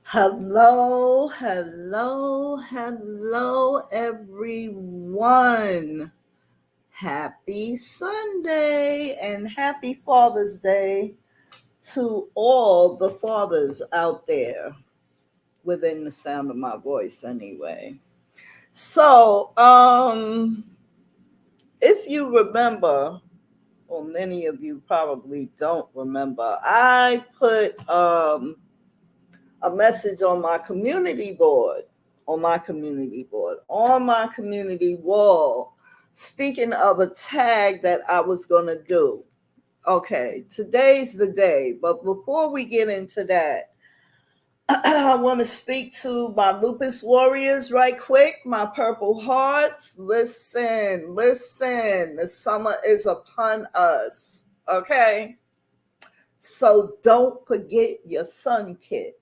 Hello, hello, hello, everyone. Happy Sunday and happy Father's Day to all the fathers out there within the sound of my voice, anyway. So, if you remember, or many of you probably don't remember, I put a message on my community board, on my community wall, speaking of a tag that I was going to do. Okay, today's the day. But before we get into that, I want to speak to my lupus warriors right quick, my purple hearts. Listen, listen. The summer is upon us. Okay, so don't forget your sun kit.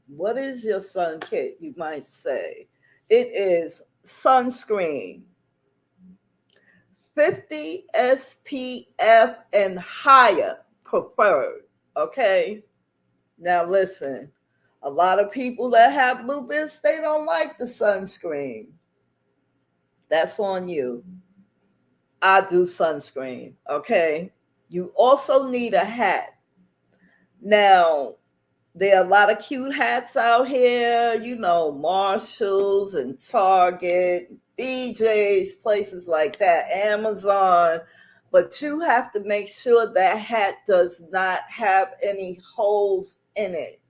What is your sun kit, you might say? It is sunscreen, 50 SPF and higher preferred. Okay? Now listen, a lot of people that have lupus, they don't like the sunscreen. That's on you. I do sunscreen. Okay? You also need a hat. Now, there are a lot of cute hats out here, Marshalls and Target, BJ's, places like that, Amazon. But you have to make sure that hat does not have any holes in it.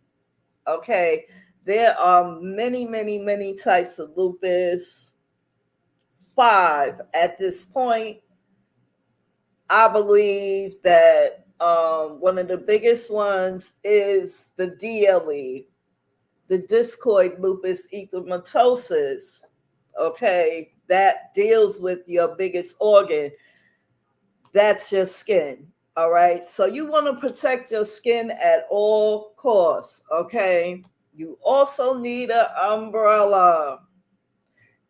Okay. There are many, many, many types of lupus. 5 at this point. I believe that one of the biggest ones is the DLE, the discoid lupus erythematosus. Okay, that deals with your biggest organ. That's your skin. All right, so you want to protect your skin at all costs. Okay, you also need an umbrella.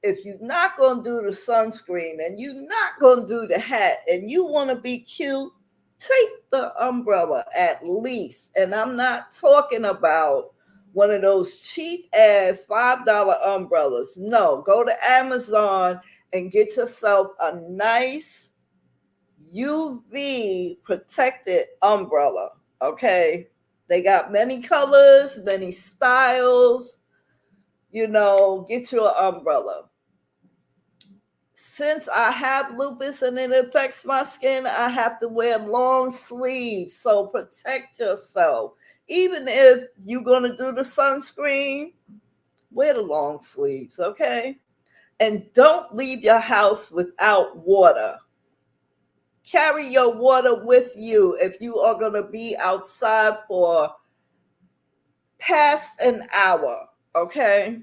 If you're not going to do the sunscreen and you're not going to do the hat and you want to be cute, take the umbrella at least. And I'm not talking about one of those cheap ass $5 umbrellas. No, go to Amazon and get yourself a nice UV protected umbrella. Okay. They got many colors, many styles. Get your umbrella. Since I have lupus and it affects my skin, I have to wear long sleeves. So protect yourself. Even if you're going to do the sunscreen, wear the long sleeves, okay? And don't leave your house without water. Carry your water with you if you are going to be outside for past an hour, okay?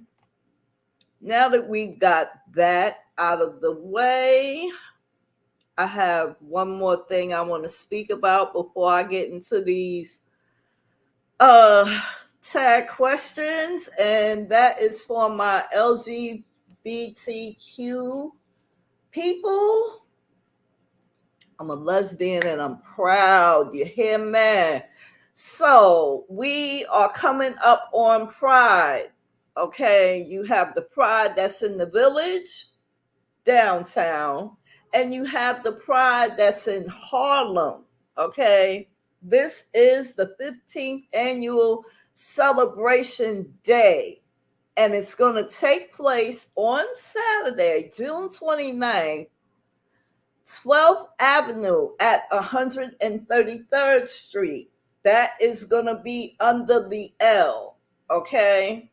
Now that we got that out of the way, I have one more thing I want to speak about before I get into these uh tag questions, and that is for my LGBTQ people. I'm a lesbian and I'm proud. You hear me? So we are coming up on Pride. Okay, you have the Pride that's in the village, downtown, and you have the Pride that's in Harlem. Okay, this is the 15th annual celebration day, and it's going to take place on Saturday, June 29th, 12th Avenue at 133rd Street. That is going to be under the L. Okay,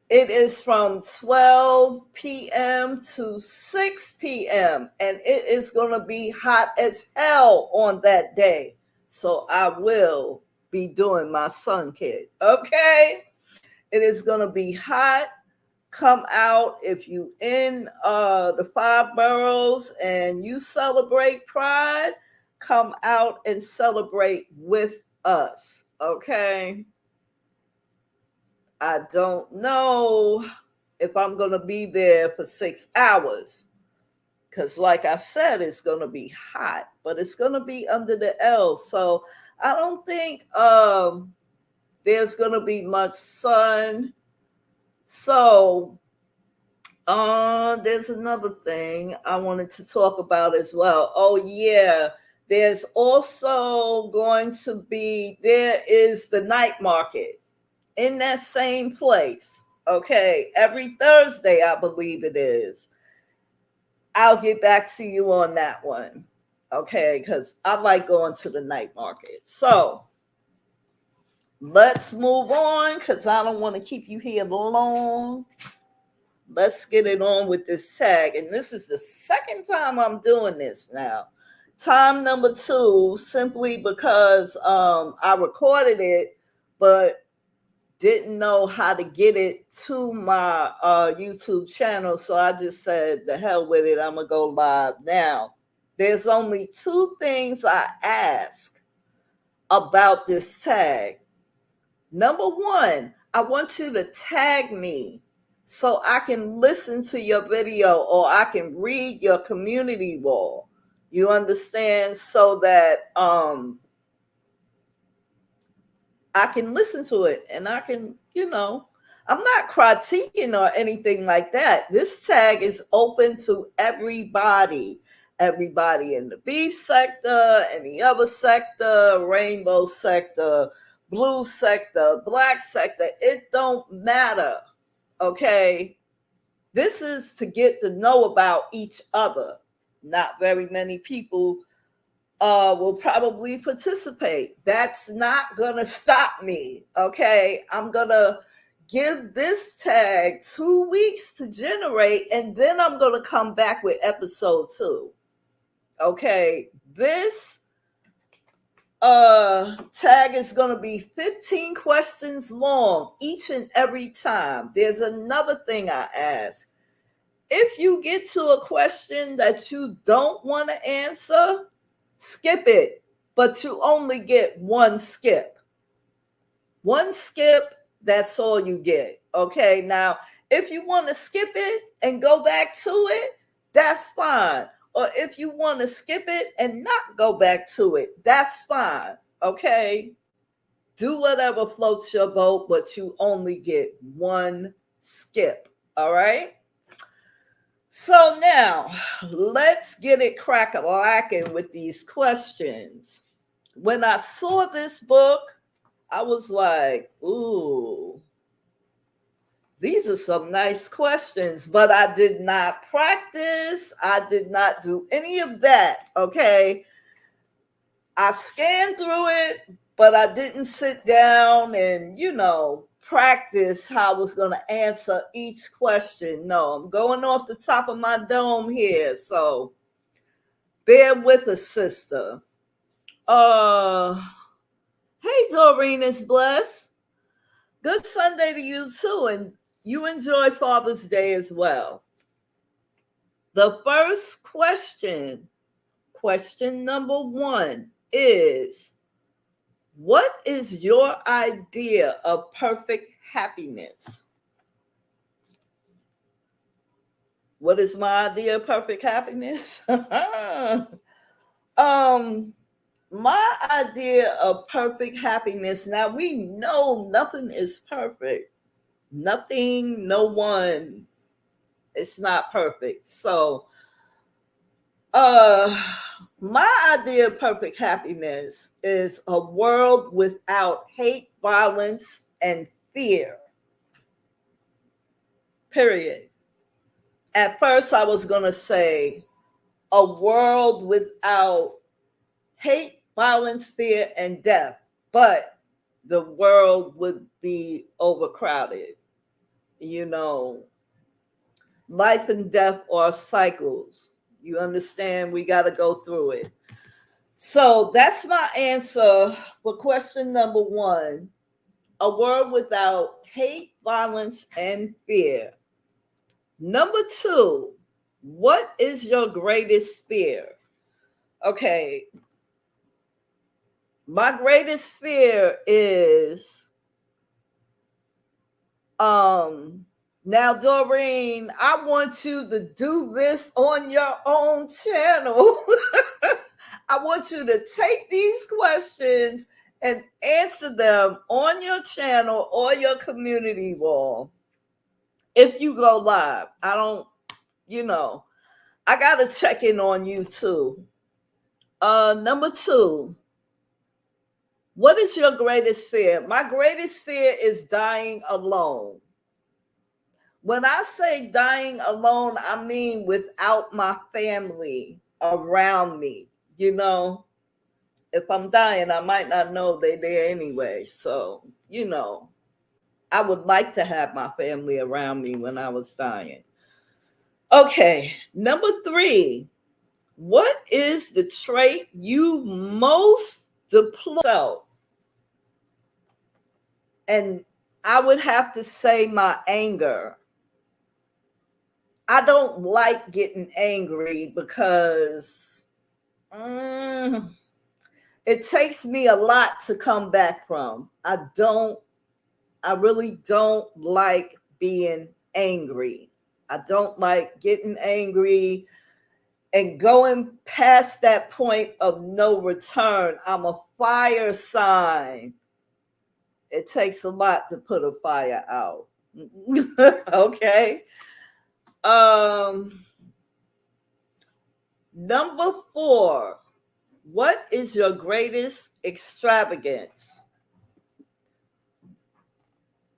it is from 12 p.m. to 6 p.m. and it is going to be hot as hell on that day. So I will be doing my sun kit. Okay? It is going to be hot. Come out if you in the 5 boroughs and you celebrate Pride. Come out and celebrate with us. Okay? I don't know if I'm going to be there for 6 hours because, like I said, it's going to be hot, but it's going to be under the L. So I don't think There's going to be much sun. So, there's another thing I wanted to talk about as well. Oh, yeah. There's also going to be, there is the night market in that same place. Okay. Every Thursday, I believe it is. I'll get back to you on that one. Okay. Because I like going to the night market. So, let's move on because I don't want to keep you here long. Let's get it on with this tag. And this is the second time I'm doing this now. Time number 2, simply because I recorded it, but didn't know how to get it to my YouTube channel. So I just said, the hell with it. I'm going to go live now. There's only 2 things I ask about this tag. Number 1, I want you to tag me so I can listen to your video or I can read your community wall. You understand? So that I can listen to it and I can, I'm not critiquing or anything like that. This tag is open to everybody. Everybody in the beef sector, any other sector, rainbow sector, blue sector, black sector. It don't matter. Okay. This is to get to know about each other. Not very many people will probably participate. That's not gonna stop me. Okay. I'm gonna give this tag 2 weeks to generate, and then I'm gonna come back with episode 2. Okay. This tag is going to be 15 questions long each and every time. There's another thing I ask. If you get to a question that you don't want to answer, skip it, but you only get one skip. One skip, that's all you get. Okay, now if you want to skip it and go back to it, that's fine. Or if you want to skip it and not go back to it, that's fine. Okay, do whatever floats your boat, but you only get one skip. All right. So now let's get it crack-a-lacking with these questions. When I saw this book, I was like, ooh, these are some nice questions, but I did not practice. I did not do any of that. Okay. I scanned through it, but I didn't sit down and, practice how I was going to answer each question. No, I'm going off the top of my dome here. So bear with us, sister. Hey, Doreen is blessed. Good Sunday to you too. And you enjoy Father's Day as well. The first question number 1 is, what is your idea of perfect happiness? What is my idea of perfect happiness? My idea of perfect happiness. Now we know nothing is perfect. Nothing, no one. It's not perfect. So, my idea of perfect happiness is a world without hate, violence, and fear. Period. At first, I was going to say a world without hate, violence, fear, and death, but the world would be overcrowded. Life and death are cycles. You understand? We got to go through it. So that's my answer for question number 1. A world without hate, violence, and fear. Number 2, what is your greatest fear? Okay. My greatest fear is, now, Doreen, I want you to do this on your own channel. I want you to take these questions and answer them on your channel or your community wall if you go live. I don't, I got to check in on you too. Number 2, what is your greatest fear? My greatest fear is dying alone. When I say dying alone, I mean without my family around me. If I'm dying, I might not know they're there anyway. So, I would like to have my family around me when I was dying. Okay, number 3. What is the trait you most deplore? And I would have to say my anger. I don't like getting angry because it takes me a lot to come back from. I really don't like being angry. I don't like getting angry and going past that point of no return. I'm a fire sign. It takes a lot to put a fire out. Okay. Number 4, what is your greatest extravagance?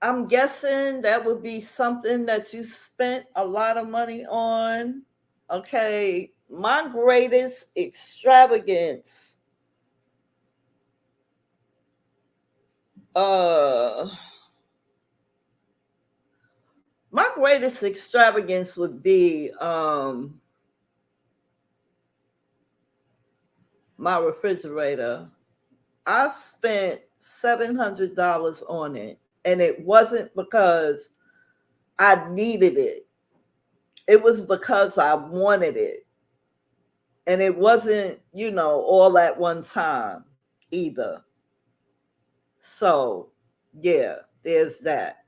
I'm guessing that would be something that you spent a lot of money on. Okay, my greatest extravagance. My greatest extravagance would be my refrigerator. I spent $700 on it, and it wasn't because I needed it. It was because I wanted it. And it wasn't, all at one time either. So, yeah, there's that.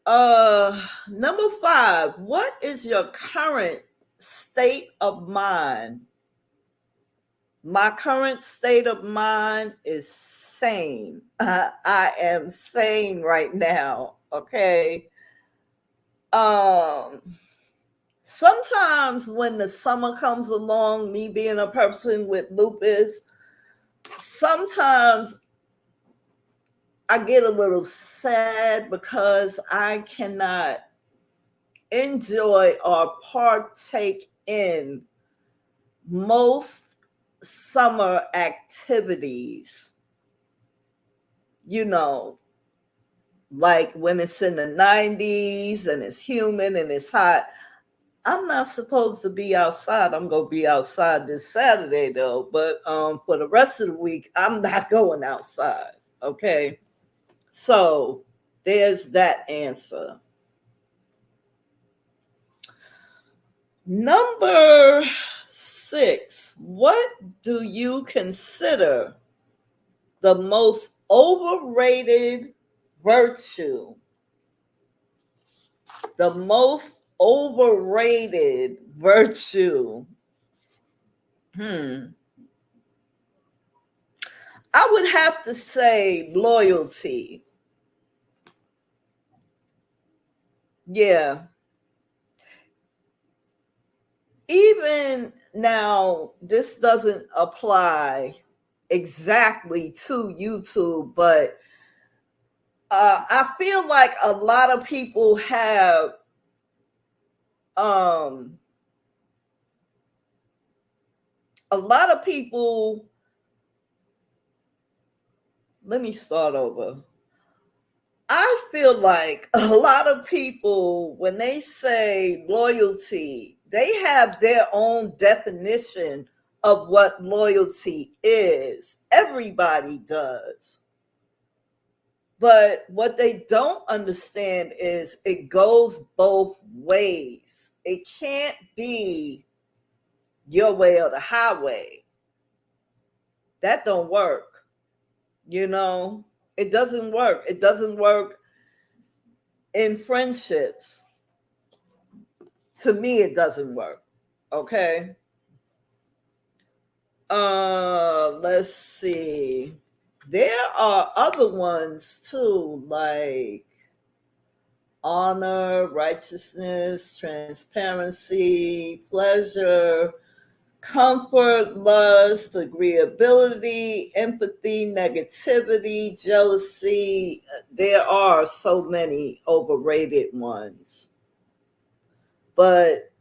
Number 5, what is your current state of mind? My current state of mind is sane. I am sane right now. Okay. Sometimes when the summer comes along, me being a person with lupus, sometimes I get a little sad because I cannot enjoy or partake in most summer activities, like when it's in the 90s and it's humid and it's hot. I'm not supposed to be outside. I'm going to be outside this Saturday though, but for the rest of the week, I'm not going outside. Okay. So there's that answer. Number 6, what do you consider the most overrated virtue? The most overrated virtue. I would have to say loyalty. Yeah. Even now, this doesn't apply exactly to YouTube, but I feel like a lot of people have a lot of people, let me start over. I feel like a lot of people, when they say loyalty, they have their own definition of what loyalty is. Everybody does. But what they don't understand is it goes both ways. It can't be your way or the highway. That don't work. It doesn't work. It doesn't work in friendships. To me, it doesn't work. Okay. Let's see. There are other ones too, like honor, righteousness, transparency, pleasure, comfort, lust, agreeability, empathy, negativity, jealousy. There are so many overrated ones, but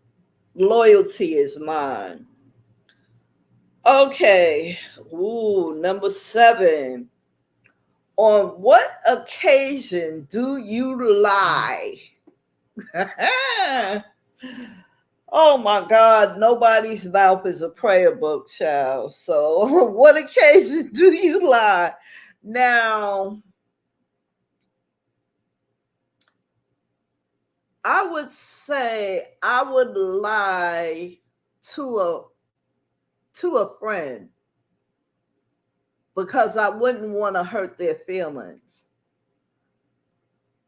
loyalty is mine. Okay. Ooh, number 7. On what occasion do you lie? Oh my God, nobody's mouth is a prayer book, child. So, on what occasion do you lie? Now, I would say I would lie to a friend because I wouldn't want to hurt their feelings.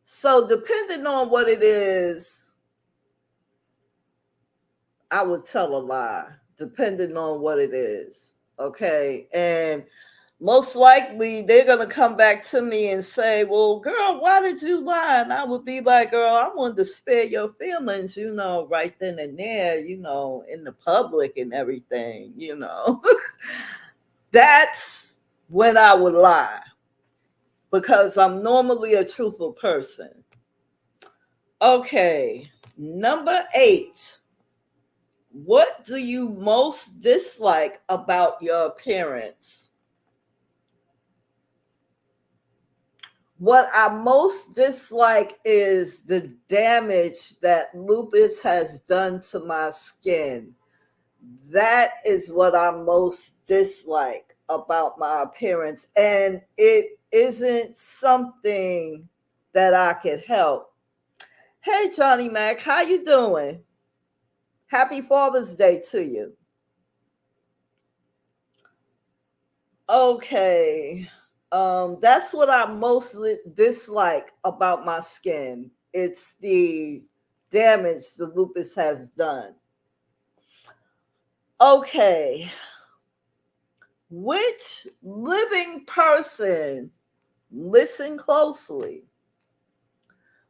So, depending on what it is, I would tell a lie, depending on what it is. Okay. And most likely they're going to come back to me and say, well, girl, why did you lie? And I would be like, girl, I wanted to spare your feelings, right then and there, in the public and everything. That's when I would lie because I'm normally a truthful person. Okay. Number 8. What do you most dislike about your appearance? What I most dislike is the damage that lupus has done to my skin. That is what I most dislike about my appearance. And it isn't something that I could help. Hey, Johnny Mac, how you doing? Happy Father's Day to you. Okay. That's what I mostly dislike about my skin. It's the damage the lupus has done. Okay. Which living person, listen closely,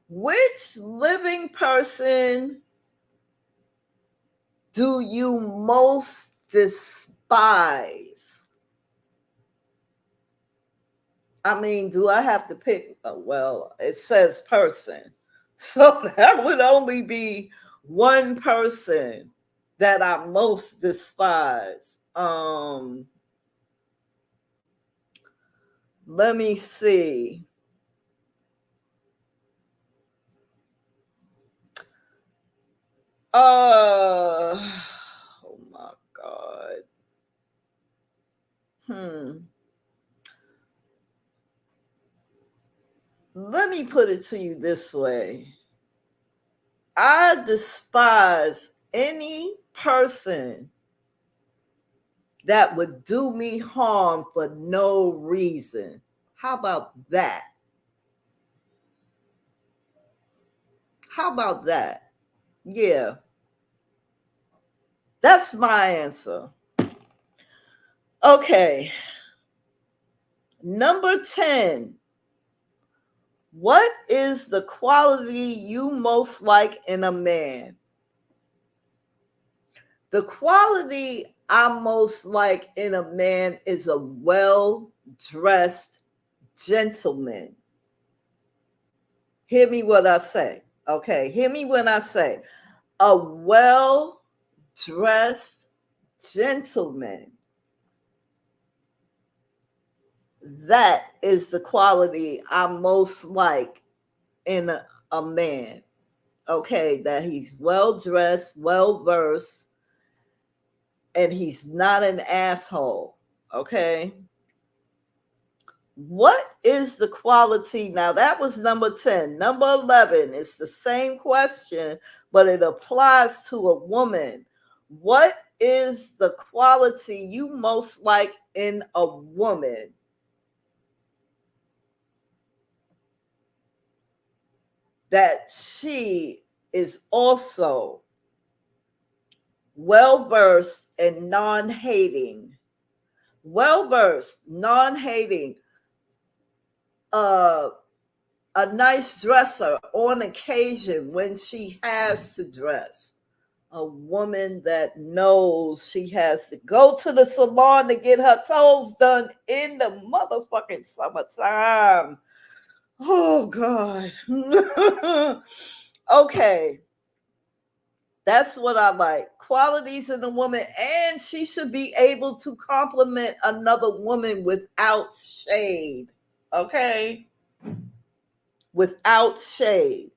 which living person do you most despise? I mean, do I have to pick? Well, it says person. So that would only be one person that I most despise. Let me see. Oh my God. Hmm. Let me put it to you this way. I despise any person that would do me harm for no reason. How about that? How about that? Yeah, that's my answer. Okay, number 10. What is the quality you most like in a man? The quality I most like in a man is a well dressed gentleman. Hear me what I say. Okay, hear me when I say a well dressed gentleman. That is the quality I most like in a man. Okay, that he's well dressed, well versed, and he's not an asshole. Okay. What is the quality? Now, that was number 10. Number 11 is the same question, but it applies to a woman. What is the quality you most like in a woman? That she is also well versed and non hating. well-versed, non-hating, uh, a nice dresser on occasion when she has to dress. A woman that knows she has to go to the salon to get her toes done in the motherfucking summertime. Oh, God. Okay. That's what I like. Qualities in a woman, and she should be able to compliment another woman without shade. Okay? Without shade.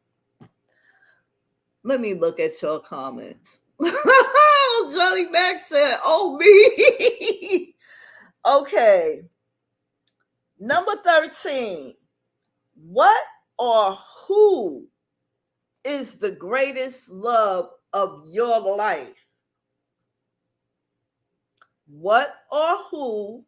Let me look at your comments. Johnny Mac said, oh, me. Okay. Number 13. What or who is the greatest love of your life? What or who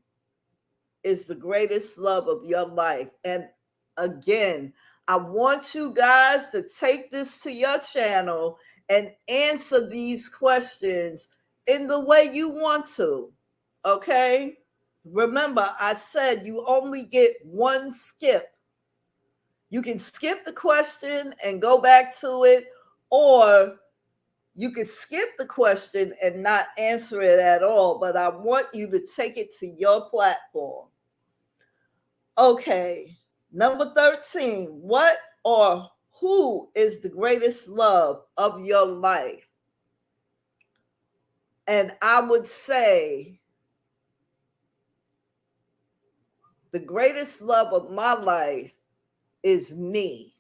is the greatest love of your life? And again, I want you guys to take this to your channel and answer these questions in the way you want to. Okay? Remember, I said you only get one skip. You can skip the question and go back to it, or you can skip the question and not answer it at all, but I want you to take it to your platform. Okay, number 13. What or who is the greatest love of your life? And I would say the greatest love of my life is me.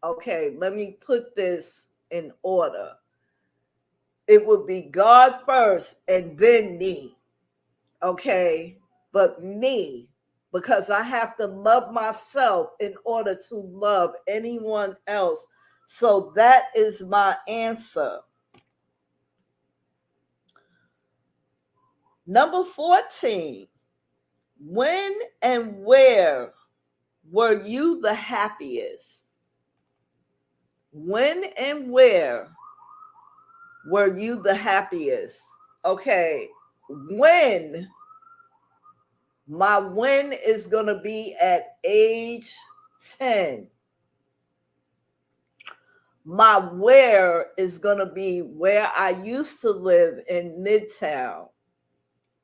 Okay, let me put this in order. It would be God first and then me. Okay, but me, because I have to love myself in order to love anyone else. So that is my answer. Number 14. When and where were you the happiest? When and where were you the happiest? Okay, when, my when is going to be at age 10. My where is going to be where I used to live in Midtown.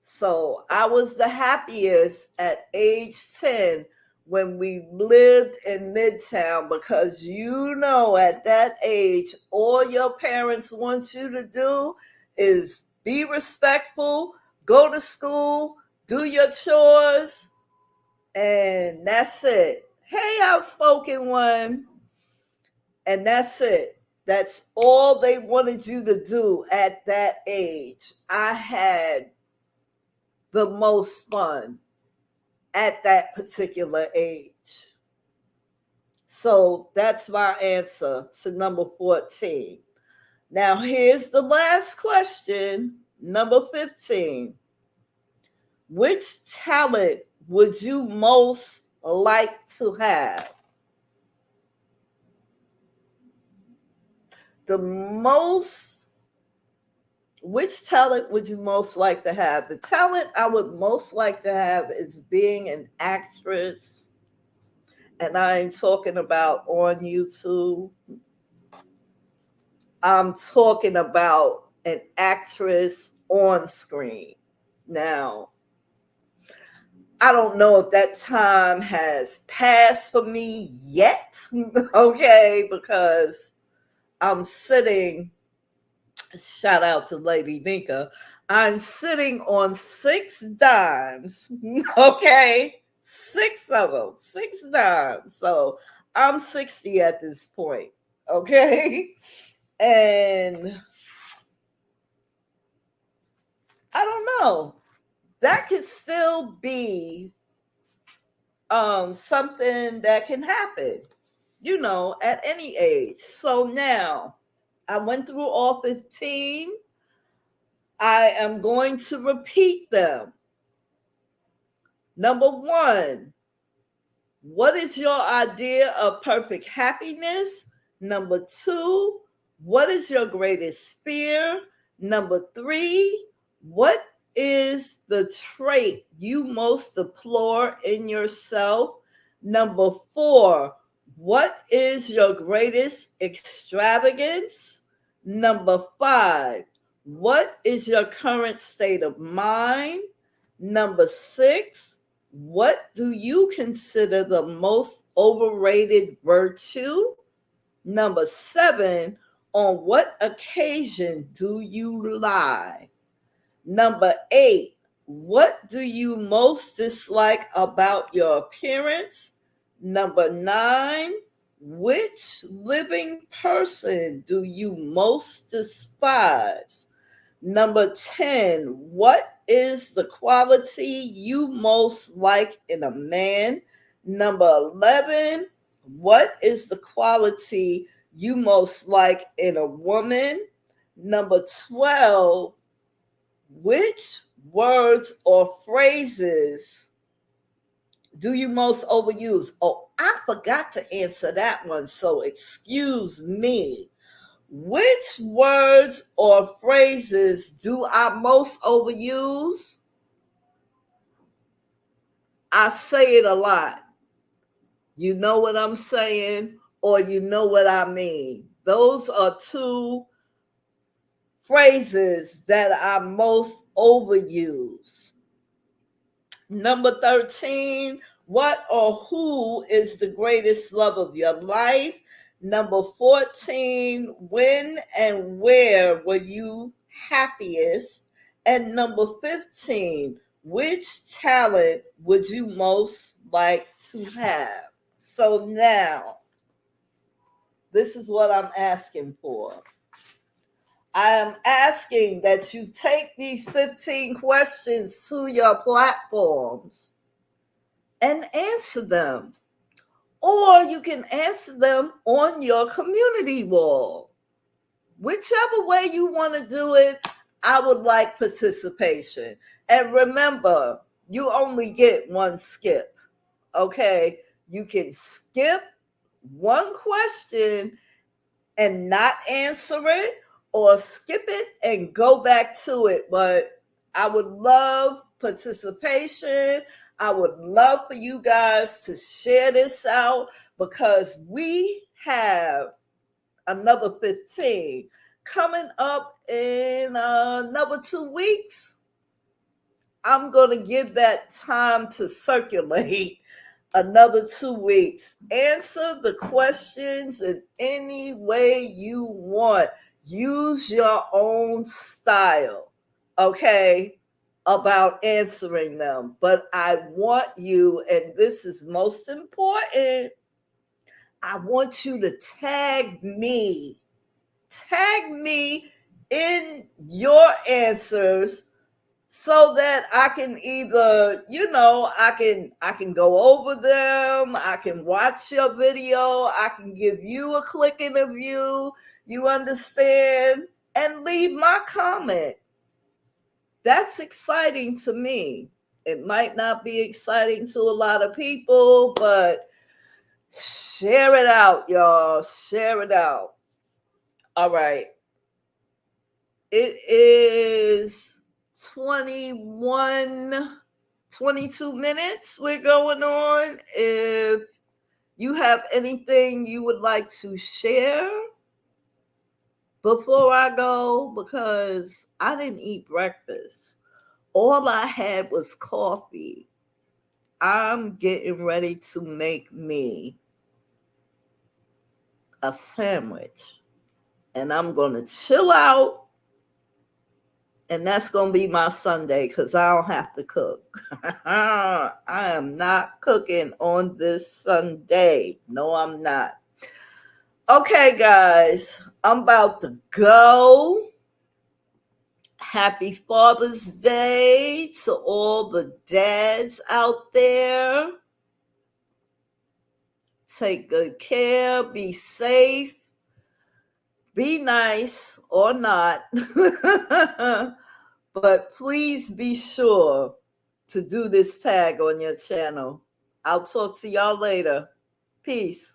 So I was the happiest at age 10 when we lived in Midtown, because at that age, all your parents want you to do is be respectful, go to school, do your chores, and that's it. Hey, outspoken one. And that's it. That's all they wanted you to do at that age. I had the most fun at that particular age. So that's my answer to number 14. Now, here's the last question, number 15. Which talent would you most like to have? Which talent would you most like to have? The talent I would most like to have is being an actress. And I ain't talking about on YouTube. I'm talking about an actress on screen. Now, I don't know if that time has passed for me yet, okay, because I'm sitting, shout out to Lady Nika, I'm sitting on 6 dimes, okay, 6 of them, 6 dimes. So I'm 60 at this point, okay, and I don't know. That could still be something that can happen, at any age. So now I went through all 15. I am going to repeat them. Number 1, what is your idea of perfect happiness? Number 2, what is your greatest fear? Number 3, what is the trait you most deplore in yourself? Number 4, what is your greatest extravagance? Number 5, what is your current state of mind? Number 6, what do you consider the most overrated virtue? Number 7, on what occasion do you lie? Number 8, what do you most dislike about your appearance? Number 9, which living person do you most despise? Number 10, what is the quality you most like in a man? Number 11, what is the quality you most like in a woman? Number 12, which words or phrases do you most overuse? Oh, I forgot to answer that one, so excuse me. Which words or phrases do I most overuse? I say it a lot. You know what I'm saying, or you know what I mean. Those are 2 phrases that I most overuse. Number 13, what or who is the greatest love of your life? Number 14, when and where were you happiest? And number 15, which talent would you most like to have? So now, this is what I'm asking for. I am asking that you take these 15 questions to your platforms and answer them. Or you can answer them on your community wall. Whichever way you want to do it, I would like participation. And remember, you only get 1 skip, okay? You can skip 1 question and not answer it, or skip it and go back to it. But I would love participation. I would love for you guys to share this out, because we have another 15 coming up in another 2 weeks. I'm going to give that time to circulate another 2 weeks. Answer the questions in any way you want. Use your own style, okay, about answering them. But I want you, and this is most important, I want you to tag me. Tag me in your answers, so that I can either, I can go over them, I can watch your video, I can give you a click in the view, you understand, and leave my comment. That's exciting to me. It might not be exciting to a lot of people, but share it out, y'all. Share it out. All right. It is 22 minutes we're going on. If you have anything you would like to share before I go, because I didn't eat breakfast. All I had was coffee. I'm getting ready to make me a sandwich, and I'm going to chill out. And that's going to be my Sunday, because I don't have to cook. I am not cooking on this Sunday. No, I'm not. Okay, guys, I'm about to go. Happy Father's Day to all the dads out there. Take good care. Be safe. Be nice or not. But please be sure to do this tag on your channel. I'll talk to y'all later. Peace.